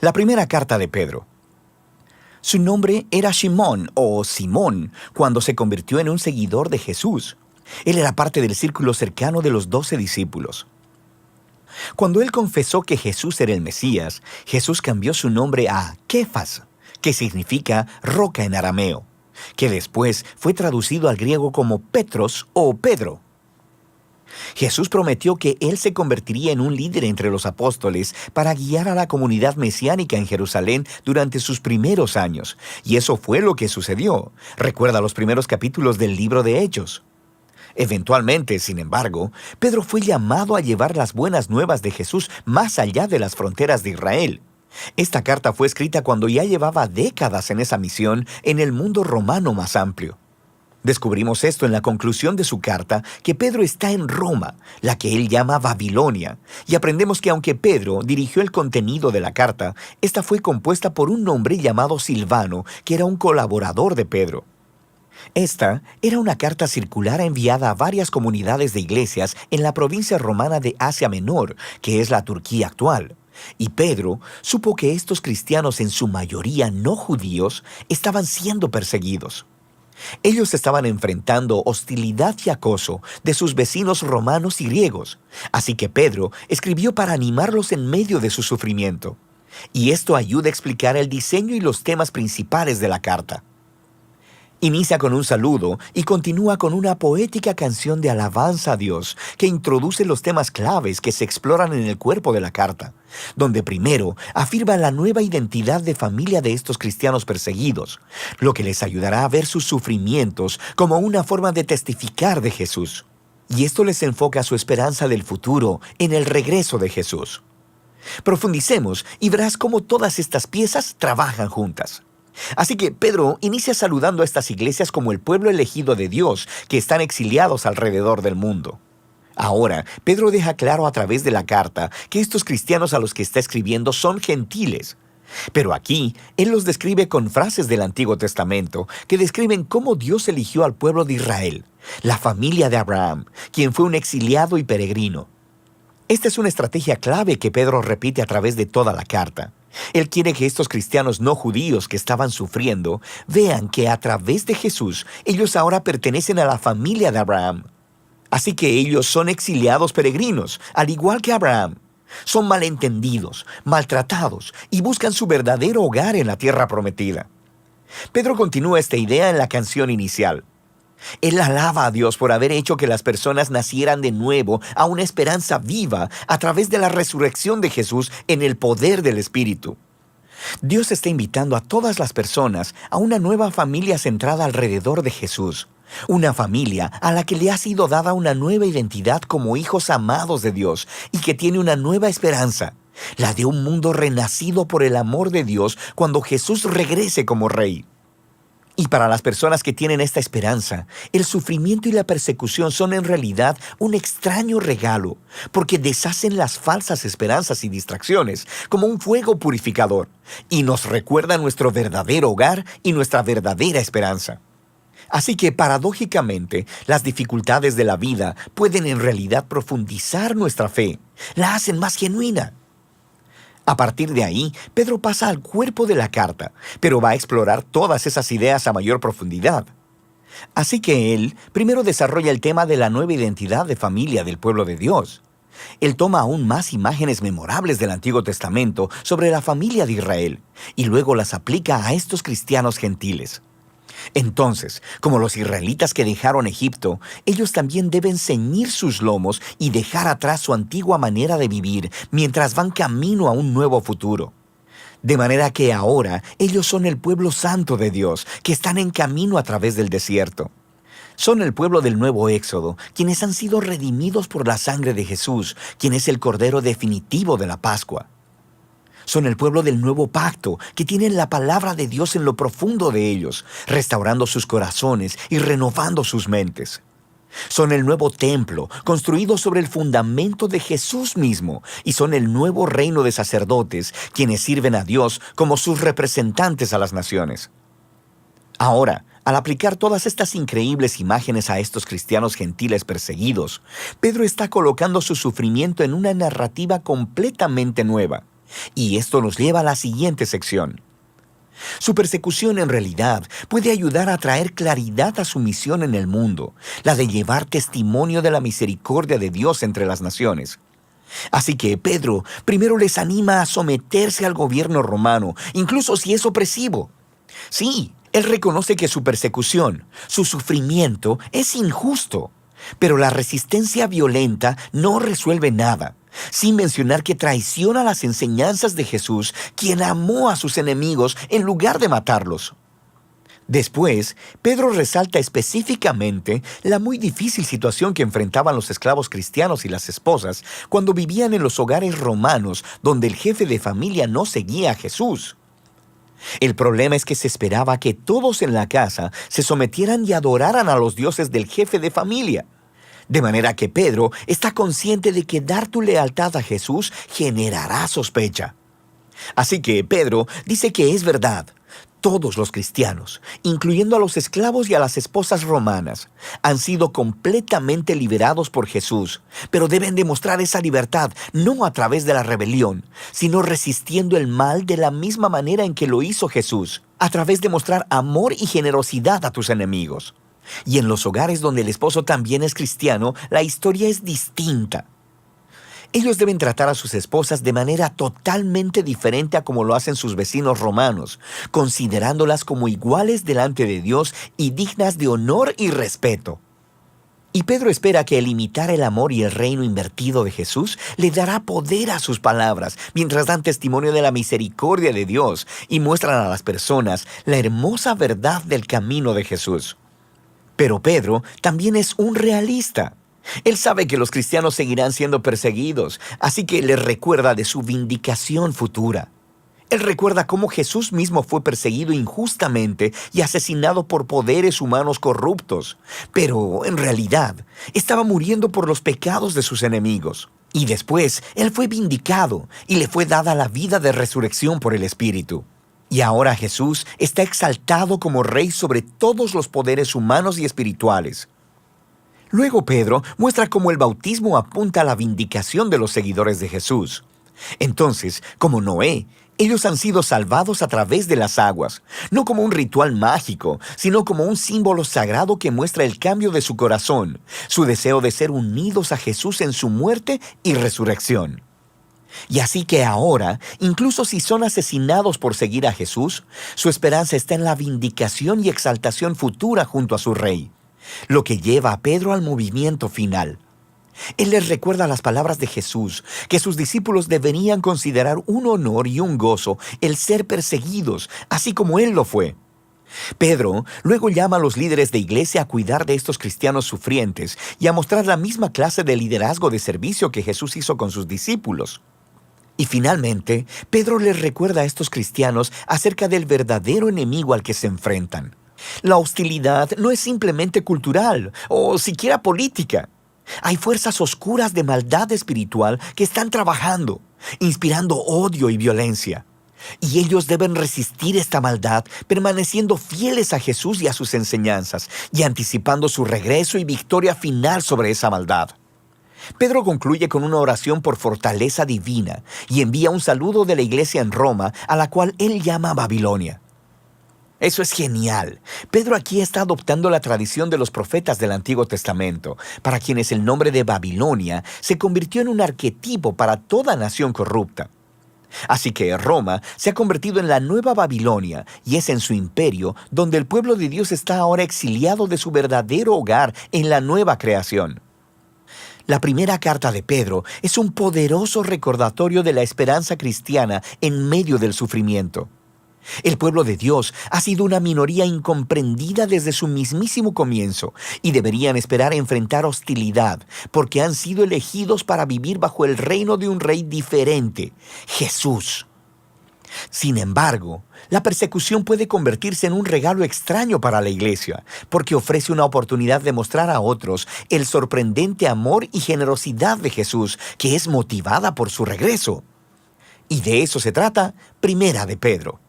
La primera carta de Pedro. Su nombre era Simón o Simón cuando se convirtió en un seguidor de Jesús. Él era parte del círculo cercano de los 12 discípulos. Cuando él confesó que Jesús era el Mesías, Jesús cambió su nombre a Kefas, que significa roca en arameo, que después fue traducido al griego como Petros o Pedro. Jesús prometió que él se convertiría en un líder entre los apóstoles para guiar a la comunidad mesiánica en Jerusalén durante sus primeros años, y eso fue lo que sucedió. Recuerda los primeros capítulos del libro de Hechos. Eventualmente, sin embargo, Pedro fue llamado a llevar las buenas nuevas de Jesús más allá de las fronteras de Israel. Esta carta fue escrita cuando ya llevaba décadas en esa misión en el mundo romano más amplio. Descubrimos esto en la conclusión de su carta, que Pedro está en Roma, la que él llama Babilonia, y aprendemos que aunque Pedro dirigió el contenido de la carta, esta fue compuesta por un hombre llamado Silvano, que era un colaborador de Pedro. Esta era una carta circular enviada a varias comunidades de iglesias en la provincia romana de Asia Menor, que es la Turquía actual. Y Pedro supo que estos cristianos, en su mayoría no judíos, estaban siendo perseguidos. Ellos estaban enfrentando hostilidad y acoso de sus vecinos romanos y griegos, así que Pedro escribió para animarlos en medio de su sufrimiento. Y esto ayuda a explicar el diseño y los temas principales de la carta. Inicia con un saludo y continúa con una poética canción de alabanza a Dios que introduce los temas claves que se exploran en el cuerpo de la carta, donde primero afirma la nueva identidad de familia de estos cristianos perseguidos, lo que les ayudará a ver sus sufrimientos como una forma de testificar de Jesús. Y esto les enfoca su esperanza del futuro en el regreso de Jesús. Profundicemos y verás cómo todas estas piezas trabajan juntas. Así que Pedro inicia saludando a estas iglesias como el pueblo elegido de Dios que están exiliados alrededor del mundo. Ahora, Pedro deja claro a través de la carta que estos cristianos a los que está escribiendo son gentiles. Pero aquí, él los describe con frases del Antiguo Testamento que describen cómo Dios eligió al pueblo de Israel, la familia de Abraham, quien fue un exiliado y peregrino. Esta es una estrategia clave que Pedro repite a través de toda la carta. Él quiere que estos cristianos no judíos que estaban sufriendo vean que a través de Jesús ellos ahora pertenecen a la familia de Abraham. Así que ellos son exiliados peregrinos, al igual que Abraham. Son malentendidos, maltratados y buscan su verdadero hogar en la tierra prometida. Pedro continúa esta idea en la canción inicial. Él alaba a Dios por haber hecho que las personas nacieran de nuevo a una esperanza viva a través de la resurrección de Jesús en el poder del Espíritu. Dios está invitando a todas las personas a una nueva familia centrada alrededor de Jesús. Una familia a la que le ha sido dada una nueva identidad como hijos amados de Dios y que tiene una nueva esperanza, la de un mundo renacido por el amor de Dios cuando Jesús regrese como Rey. Y para las personas que tienen esta esperanza, el sufrimiento y la persecución son en realidad un extraño regalo, porque deshacen las falsas esperanzas y distracciones como un fuego purificador, y nos recuerdan nuestro verdadero hogar y nuestra verdadera esperanza. Así que, paradójicamente, las dificultades de la vida pueden en realidad profundizar nuestra fe, la hacen más genuina. A partir de ahí, Pedro pasa al cuerpo de la carta, pero va a explorar todas esas ideas a mayor profundidad. Así que él primero desarrolla el tema de la nueva identidad de familia del pueblo de Dios. Él toma aún más imágenes memorables del Antiguo Testamento sobre la familia de Israel, y luego las aplica a estos cristianos gentiles. Entonces, como los israelitas que dejaron Egipto, ellos también deben ceñir sus lomos y dejar atrás su antigua manera de vivir mientras van camino a un nuevo futuro. De manera que ahora ellos son el pueblo santo de Dios, que están en camino a través del desierto. Son el pueblo del nuevo Éxodo, quienes han sido redimidos por la sangre de Jesús, quien es el Cordero definitivo de la Pascua. Son el pueblo del nuevo pacto, que tienen la palabra de Dios en lo profundo de ellos, restaurando sus corazones y renovando sus mentes. Son el nuevo templo, construido sobre el fundamento de Jesús mismo, y son el nuevo reino de sacerdotes, quienes sirven a Dios como sus representantes a las naciones. Ahora, al aplicar todas estas increíbles imágenes a estos cristianos gentiles perseguidos, Pedro está colocando su sufrimiento en una narrativa completamente nueva. Y esto nos lleva a la siguiente sección. Su persecución en realidad puede ayudar a traer claridad a su misión en el mundo, la de llevar testimonio de la misericordia de Dios entre las naciones. Así que Pedro primero les anima a someterse al gobierno romano, incluso si es opresivo. Sí, él reconoce que su persecución, su sufrimiento, es injusto, pero la resistencia violenta no resuelve nada, sin mencionar que traiciona las enseñanzas de Jesús, quien amó a sus enemigos en lugar de matarlos. Después, Pedro resalta específicamente la muy difícil situación que enfrentaban los esclavos cristianos y las esposas cuando vivían en los hogares romanos donde el jefe de familia no seguía a Jesús. El problema es que se esperaba que todos en la casa se sometieran y adoraran a los dioses del jefe de familia. De manera que Pedro está consciente de que dar tu lealtad a Jesús generará sospecha. Así que Pedro dice que es verdad. Todos los cristianos, incluyendo a los esclavos y a las esposas romanas, han sido completamente liberados por Jesús, pero deben demostrar esa libertad no a través de la rebelión, sino resistiendo el mal de la misma manera en que lo hizo Jesús, a través de mostrar amor y generosidad a tus enemigos. Y en los hogares donde el esposo también es cristiano, la historia es distinta. Ellos deben tratar a sus esposas de manera totalmente diferente a como lo hacen sus vecinos romanos, considerándolas como iguales delante de Dios y dignas de honor y respeto. Y Pedro espera que el imitar el amor y el reino invertido de Jesús le dará poder a sus palabras, mientras dan testimonio de la misericordia de Dios y muestran a las personas la hermosa verdad del camino de Jesús. Pero Pedro también es un realista. Él sabe que los cristianos seguirán siendo perseguidos, así que les recuerda de su vindicación futura. Él recuerda cómo Jesús mismo fue perseguido injustamente y asesinado por poderes humanos corruptos, pero en realidad estaba muriendo por los pecados de sus enemigos. Y después Él fue vindicado y le fue dada la vida de resurrección por el Espíritu. Y ahora Jesús está exaltado como Rey sobre todos los poderes humanos y espirituales. Luego Pedro muestra cómo el bautismo apunta a la vindicación de los seguidores de Jesús. Entonces, como Noé, ellos han sido salvados a través de las aguas, no como un ritual mágico, sino como un símbolo sagrado que muestra el cambio de su corazón, su deseo de ser unidos a Jesús en su muerte y resurrección. Y así que ahora, incluso si son asesinados por seguir a Jesús, su esperanza está en la vindicación y exaltación futura junto a su Rey, lo que lleva a Pedro al movimiento final. Él les recuerda las palabras de Jesús, que sus discípulos deberían considerar un honor y un gozo el ser perseguidos, así como él lo fue. Pedro luego llama a los líderes de iglesia a cuidar de estos cristianos sufrientes y a mostrar la misma clase de liderazgo de servicio que Jesús hizo con sus discípulos. Y finalmente, Pedro les recuerda a estos cristianos acerca del verdadero enemigo al que se enfrentan. La hostilidad no es simplemente cultural o siquiera política. Hay fuerzas oscuras de maldad espiritual que están trabajando, inspirando odio y violencia. Y ellos deben resistir esta maldad, permaneciendo fieles a Jesús y a sus enseñanzas, y anticipando su regreso y victoria final sobre esa maldad. Pedro concluye con una oración por fortaleza divina y envía un saludo de la iglesia en Roma, a la cual él llama Babilonia. Eso es genial. Pedro aquí está adoptando la tradición de los profetas del Antiguo Testamento, para quienes el nombre de Babilonia se convirtió en un arquetipo para toda nación corrupta. Así que Roma se ha convertido en la nueva Babilonia, y es en su imperio donde el pueblo de Dios está ahora exiliado de su verdadero hogar en la nueva creación. La primera carta de Pedro es un poderoso recordatorio de la esperanza cristiana en medio del sufrimiento. El pueblo de Dios ha sido una minoría incomprendida desde su mismísimo comienzo y deberían esperar enfrentar hostilidad porque han sido elegidos para vivir bajo el reino de un rey diferente, Jesús. Sin embargo, la persecución puede convertirse en un regalo extraño para la iglesia, porque ofrece una oportunidad de mostrar a otros el sorprendente amor y generosidad de Jesús, que es motivada por su regreso. Y de eso se trata Primera de Pedro.